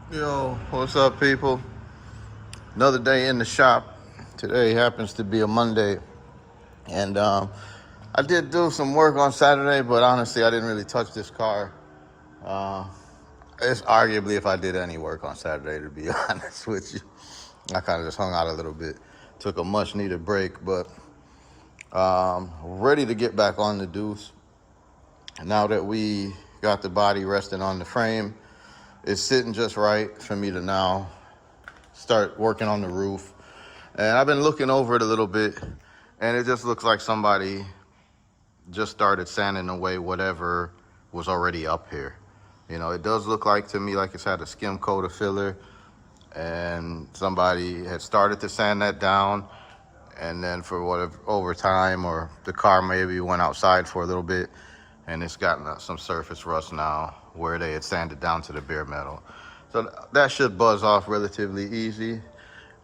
Yo, what's up, people? Another day in the shop. Today happens to be a Monday, and I did do some work on Saturday, but honestly, I didn't really touch this car. Uh, it's arguably if I did any work on Saturday, to be honest with you. I kind of just hung out a little bit, took a much needed break, but ready to get back on the deuce. Now that we got the body resting on the frame, it's sitting just right for me to now start working on the roof. And I've been looking over it a little bit, and it just looks like somebody just started sanding away whatever was already up here. You know, it does look like to me like it's had a skim coat of filler, and somebody had started to sand that down, and then for whatever over time, or the car maybe went outside for a little bit, and it's gotten some surface rust now where they had sanded down to the bare metal. So that should buzz off relatively easy.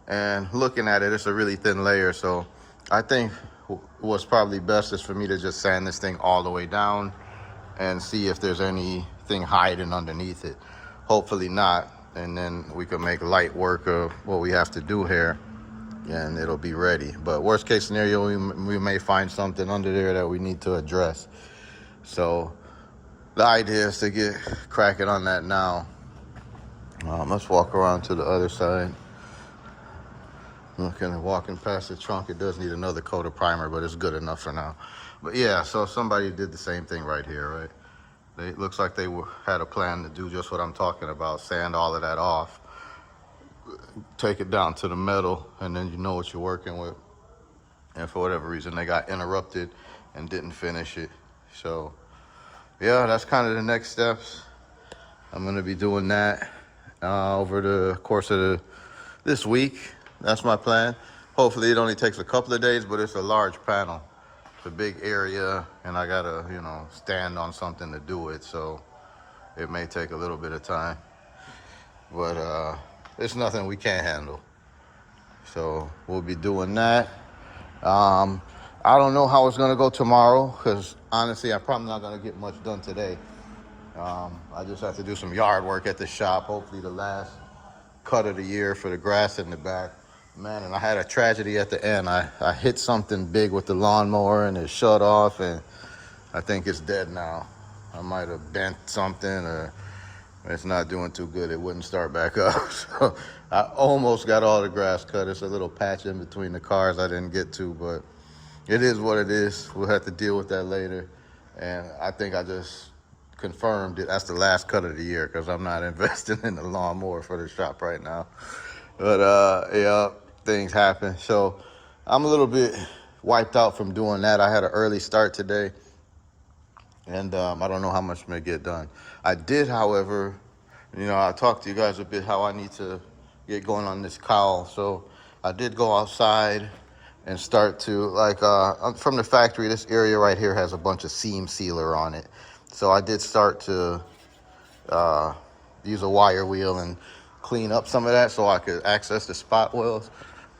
And looking at it, it's a really thin layer. So I think what's probably best is for me to just sand this thing all the way down and see if there's anything hiding underneath it. Hopefully not. And then we can make light work of what we have to do here, and it'll be ready. But worst case scenario, we may find something under there that we need to address. So the idea is to get cracking on that now. Let's walk around to the other side. Walking past the trunk, it does need another coat of primer, but it's good enough for now. But yeah, so somebody did the same thing right here, right? It looks like they had a plan to do just what I'm talking about, sand all of that off, take it down to the metal, and then you know what you're working with. And for whatever reason, they got interrupted and didn't finish it. So yeah, that's kind of the next steps. I'm gonna be doing that over the course of this week. That's my plan. Hopefully it only takes a couple of days, but it's a large panel. It's a big area, and I gotta, stand on something to do it. So it may take a little bit of time, but it's nothing we can't handle. So we'll be doing that. I don't know how it's gonna go tomorrow, because honestly, I'm probably not gonna get much done today. I just have to do some yard work at the shop. Hopefully the last cut of the year for the grass in the back. Man, and I had a tragedy at the end. I hit something big with the lawnmower, and it shut off, and I think it's dead now. I might have bent something, or it's not doing too good. It wouldn't start back up. So I almost got all the grass cut. It's a little patch in between the cars I didn't get to, but it is what it is. We'll have to deal with that later. And I think I just confirmed it. That's the last cut of the year, because I'm not investing in the lawnmower for the shop right now. But yeah, things happen. So I'm a little bit wiped out from doing that. I had an early start today, and I don't know how much I'm gonna get done. I did, however, I talked to you guys a bit how I need to get going on this cowl. So I did go outside and start to, from the factory, this area right here has a bunch of seam sealer on it. So I did start to use a wire wheel and clean up some of that so I could access the spot wells.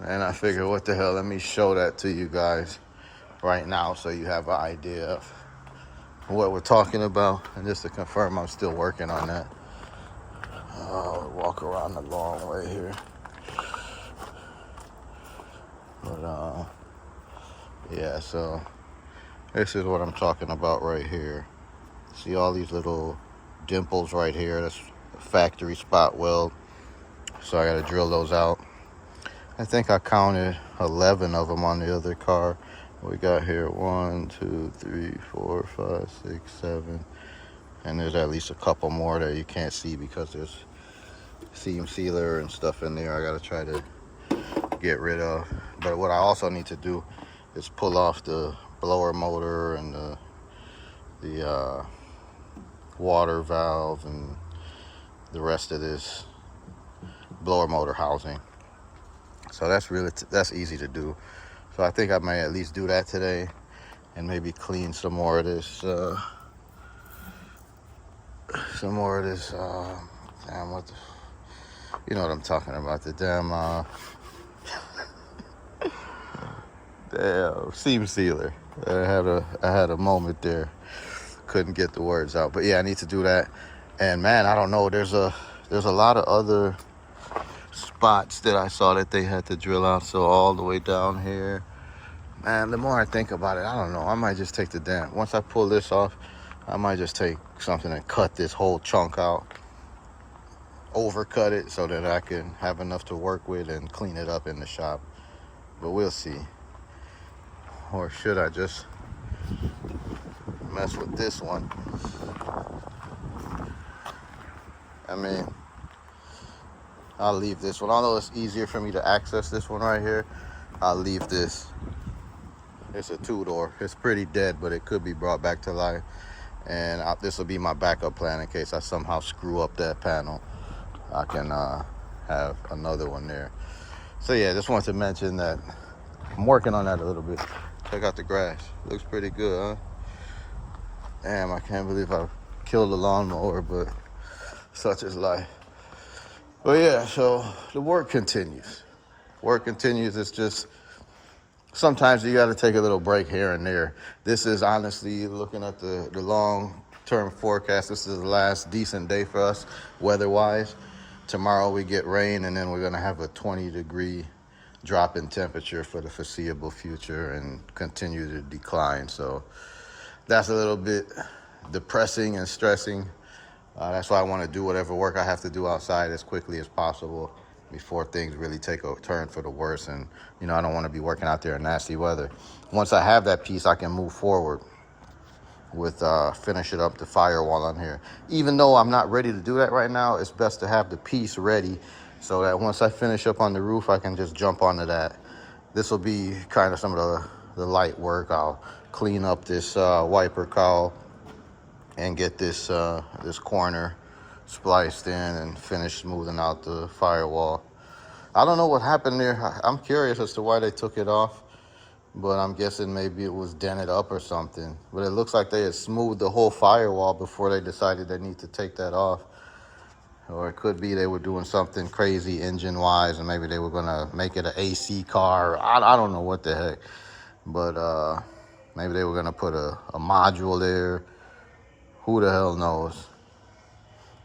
And I figured, what the hell, let me show that to you guys right now so you have an idea of what we're talking about. And just to confirm, I'm still working on that. Walk around the long way here. But yeah, so this is what I'm talking about right here. See all these little dimples right here? That's a factory spot weld. So I got to drill those out. I think I counted 11 of them on the other car. We got here 1, 2, 3, 4, 5, 6, 7. And there's at least a couple more that you can't see because there's seam sealer and stuff in there I got to try to get rid of. But what I also need to do is pull off the blower motor and the water valve and the rest of this blower motor housing. So that's easy to do. So I think I may at least do that today, and maybe clean some more of this damn, you know what I'm talking about, the damn damn seam sealer. I had a moment there, couldn't get the words out, but yeah, I need to do that. And man, I don't know, there's a there's a lot of other spots that I saw that they had to drill out. So all the way down here, man, the more I think about it, I don't know, I might just take the damn, once I pull this off, I might just take something and cut this whole chunk out, overcut it so that I can have enough to work with and clean it up in the shop. But we'll see. Or should I just mess with this one? I mean, I'll leave this one. Although it's easier for me to access this one right here, I'll leave this. It's a two-door. It's pretty dead, but it could be brought back to life. And this will be my backup plan in case I somehow screw up that panel. I can have another one there. So yeah, just wanted to mention that I'm working on that a little bit. Check out the grass. Looks pretty good, huh? Damn, I can't believe I killed the lawnmower, but such is life. But yeah, so the work continues. Work continues. It's just sometimes you got to take a little break here and there. This is honestly, looking at the long-term forecast, this is the last decent day for us weather-wise. Tomorrow we get rain, and then we're going to have a 20-degree drop in temperature for the foreseeable future and continue to decline. So that's a little bit depressing and stressing. That's why I want to do whatever work I have to do outside as quickly as possible before things really take a turn for the worse. And, you know, I don't want to be working out there in nasty weather. Once I have that piece, I can move forward with finishing up the firewall on here. Even though I'm not ready to do that right now, it's best to have the piece ready so that once I finish up on the roof, I can just jump onto that. This will be kind of some of the light work. I'll clean up this wiper cowl and get this this corner spliced in and finish smoothing out the firewall. I don't know what happened there. I'm curious as to why they took it off, but I'm guessing maybe it was dented up or something. But it looks like they had smoothed the whole firewall before they decided they need to take that off. Or it could be they were doing something crazy engine-wise, and maybe they were gonna make it an AC car. I don't know what the heck. But maybe they were gonna put a module there. Who the hell knows?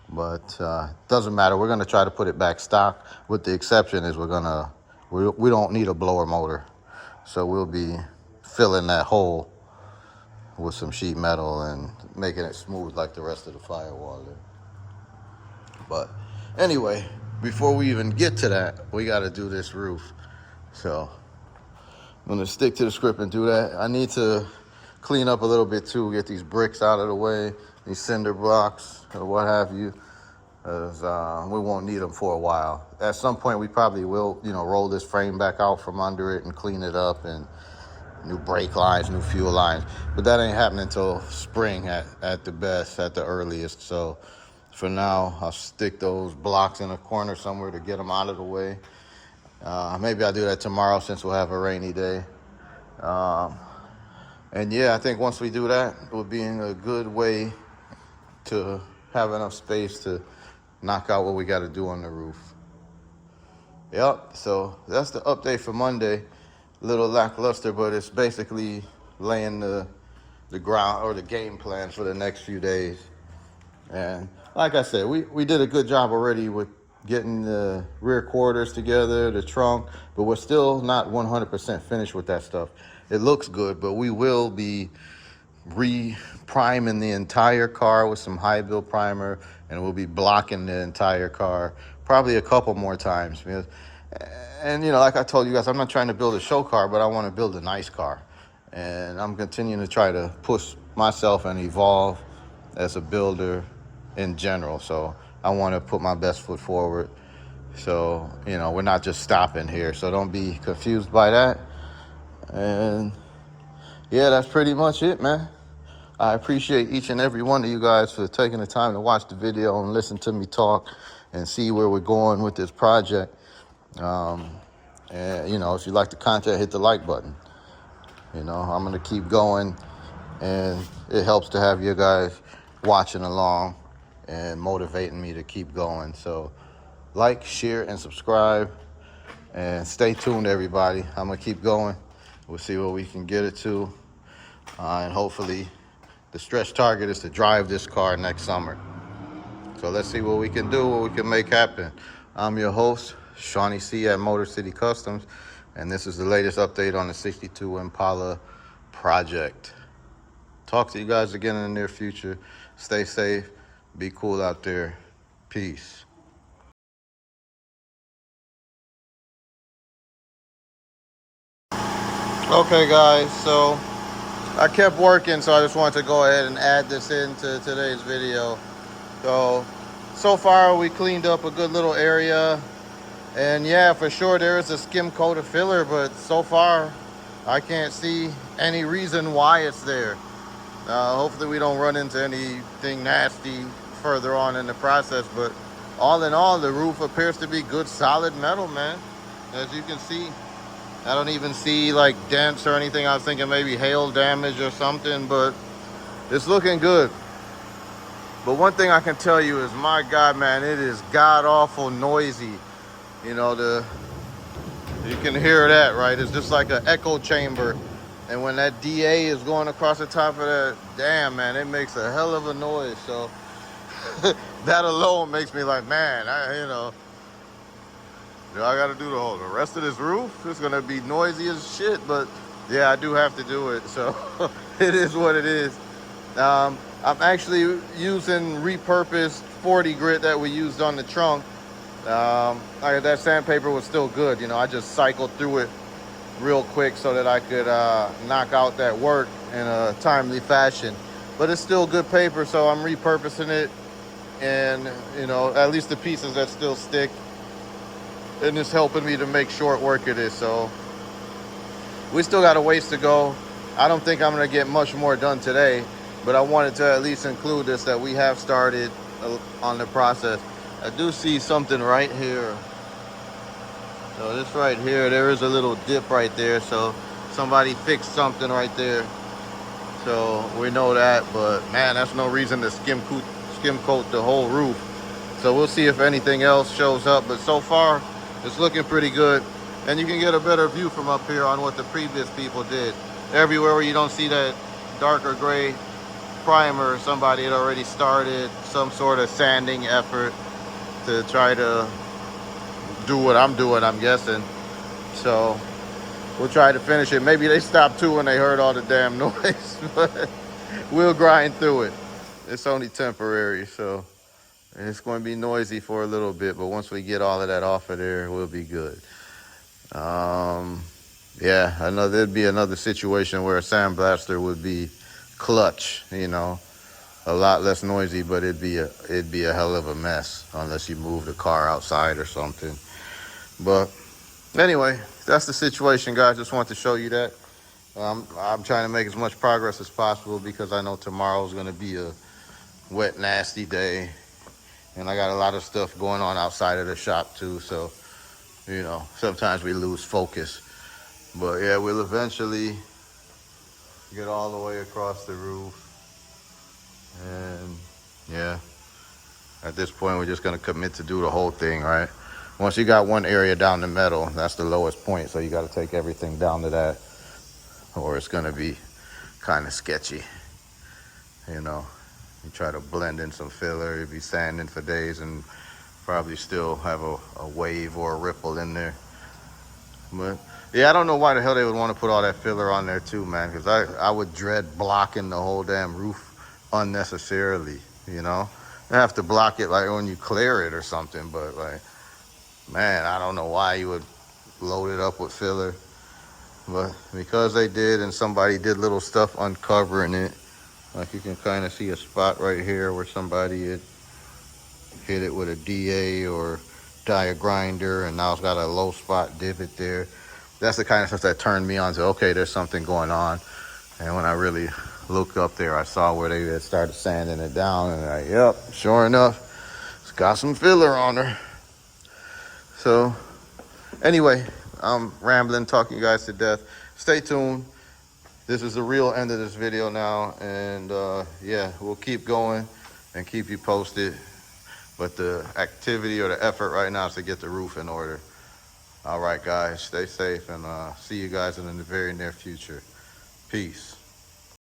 But doesn't matter. We're gonna try to put it back stock. With the exception is we don't need a blower motor, so we'll be filling that hole with some sheet metal and making it smooth like the rest of the firewall there. But anyway, before we even get to that, we got to do this roof. So I'm gonna stick to the script and do that. I need to clean up a little bit too, get these bricks out of the way, these cinder blocks or what have you, as we won't need them for a while. At some point we probably will, you know, roll this frame back out from under it and clean it up, and new brake lines, new fuel lines, but that ain't happening until spring at the best, at the earliest. So for now, I'll stick those blocks in a corner somewhere to get them out of the way. Maybe I'll do that tomorrow since we'll have a rainy day. And yeah, I think once we do that, we'll be in a good way to have enough space to knock out what we got to do on the roof. Yep, so that's the update for Monday. A little lackluster, but it's basically laying the ground or the game plan for the next few days. And like I said, we did a good job already with getting the rear quarters together, the trunk, but we're still not 100% finished with that stuff. It looks good, but we will be re-priming the entire car with some high build primer, and we'll be blocking the entire car probably a couple more times. And you know, like I told you guys, I'm not trying to build a show car, but I want to build a nice car. And I'm continuing to try to push myself and evolve as a builder in general. So I want to put my best foot forward. So, you know, we're not just stopping here. So don't be confused by that. And yeah, that's pretty much it, man. I appreciate each and every one of you guys for taking the time to watch the video and listen to me talk and see where we're going with this project. And, you know, if you like the content, hit the like button. You know, I'm going to keep going, and it helps to have you guys watching along and motivating me to keep going. So like, share, and subscribe, and stay tuned, everybody. I'm going to keep going. We'll see what we can get it to. And hopefully the stretch target is to drive this car next summer. So let's see what we can do, what we can make happen. I'm your host, Shawnee C at Motor City Customs, and this is the latest update on the 62 Impala project. Talk to you guys again in the near future. Stay safe, be cool out there. Peace. Okay guys, so I kept working, so I just wanted to go ahead and add this into today's video. So far we cleaned up a good little area, and yeah, for sure there is a skim coat of filler, but so far I can't see any reason why it's there. Hopefully we don't run into anything nasty further on in the process, but all in all, the roof appears to be good solid metal, man. As you can see, I don't even see like dents or anything. I was thinking maybe hail damage or something, but it's looking good. But one thing I can tell you is, my God, man, it is god awful noisy. You know, you can hear that, right? It's just like an echo chamber. And when that DA is going across the top of that, damn, man, it makes a hell of a noise. So that alone makes me like, man, do I got to do the rest of this roof? It's going to be noisy as shit, but yeah, I do have to do it. So it is what it is. I'm actually using repurposed 40 grit that we used on the trunk. That sandpaper was still good. You know, I just cycled through it real quick so that I could knock out that work in a timely fashion. But it's still good paper, so I'm repurposing it. And, you know, at least the pieces that still stick. And it's helping me to make short work of this. So we still got a ways to go. I don't think I'm going to get much more done today, but I wanted to at least include this, that we have started on the process. I do see something right here. So this right here, there is a little dip right there. So somebody fixed something right there. So we know that, but man, that's no reason to skim coat the whole roof. So we'll see if anything else shows up. But so far, it's looking pretty good. And you can get a better view from up here on what the previous people did. Everywhere where you don't see that darker gray primer, somebody had already started some sort of sanding effort to try to do what I'm doing, I'm guessing. So we'll try to finish it. Maybe they stopped too when they heard all the damn noise, but we'll grind through it. It's only temporary, so it's going to be noisy for a little bit, but once we get all of that off of there, we'll be good. Yeah, I know there'd be another situation where a sandblaster would be clutch, you know, a lot less noisy, but it'd be a hell of a mess unless you move the car outside or something. But anyway, that's the situation, guys. Just want to show you that. I'm trying to make as much progress as possible because I know tomorrow's going to be a wet, nasty day. And I got a lot of stuff going on outside of the shop too. So, you know, sometimes we lose focus. But yeah, we'll eventually get all the way across the roof. And yeah, at this point, we're just going to commit to do the whole thing, right? Once you got one area down to metal, that's the lowest point. So you got to take everything down to that, or it's going to be kind of sketchy. You know, you try to blend in some filler, you'll be sanding for days and probably still have a wave or a ripple in there. But yeah, I don't know why the hell they would want to put all that filler on there too, man, because I would dread blocking the whole damn roof unnecessarily, you know? You have to block it like when you clear it or something, but like, man, I don't know why you would load it up with filler. But because they did, and somebody did little stuff uncovering it, like you can kind of see a spot right here where somebody had hit it with a DA or die grinder, and now it's got a low spot divot there. That's the kind of stuff that turned me on to, okay, there's something going on. And when I really looked up there, I saw where they had started sanding it down, and yep, sure enough, it's got some filler on her. So anyway, I'm rambling, talking you guys to death. Stay tuned. This is the real end of this video now, and yeah, we'll keep going and keep you posted. But the activity or the effort right now is to get the roof in order. All right, guys, stay safe, and see you guys in the very near future. Peace.